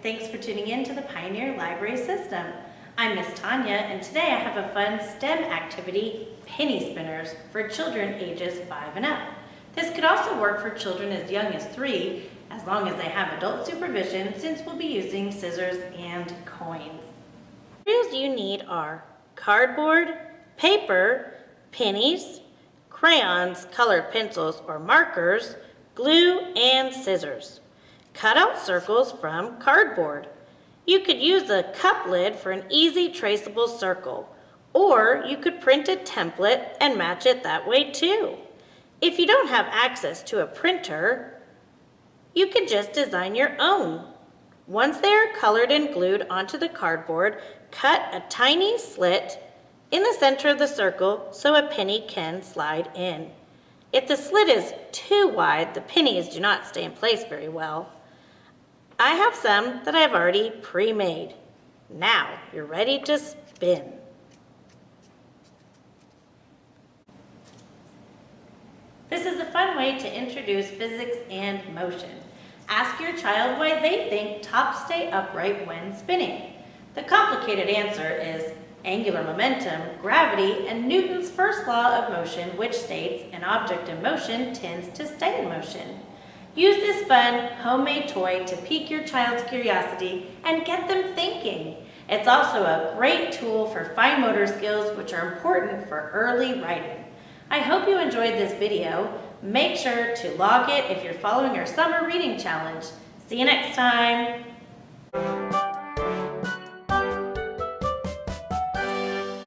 Thanks for tuning in to the Pioneer Library System. I'm Miss Tania, and today I have a fun STEM activity, penny spinners, for children ages 5 and up. This could also work for children as young as 3, as long as they have adult supervision, since we'll be using scissors and coins. The materials you need are cardboard, paper, pennies, crayons, colored pencils or markers, glue, and scissors. Cut out circles from cardboard. You could use a cup lid for an easy traceable circle, or you could print a template and match it that way too. If you don't have access to a printer, you can just design your own. Once they are colored and glued onto the cardboard, cut a tiny slit in the center of the circle so a penny can slide in. If the slit is too wide, the pennies do not stay in place very well. I have some that I've already pre-made. Now you're ready to spin. This is a fun way to introduce physics and motion. Ask your child why they think tops stay upright when spinning. The complicated answer is angular momentum, gravity, and Newton's first law of motion, which states an object in motion tends to stay in motion. Use this fun, homemade toy to pique your child's curiosity and get them thinking. It's also a great tool for fine motor skills, which are important for early writing. I hope you enjoyed this video. Make sure to log it if you're following our summer reading challenge. See you next time.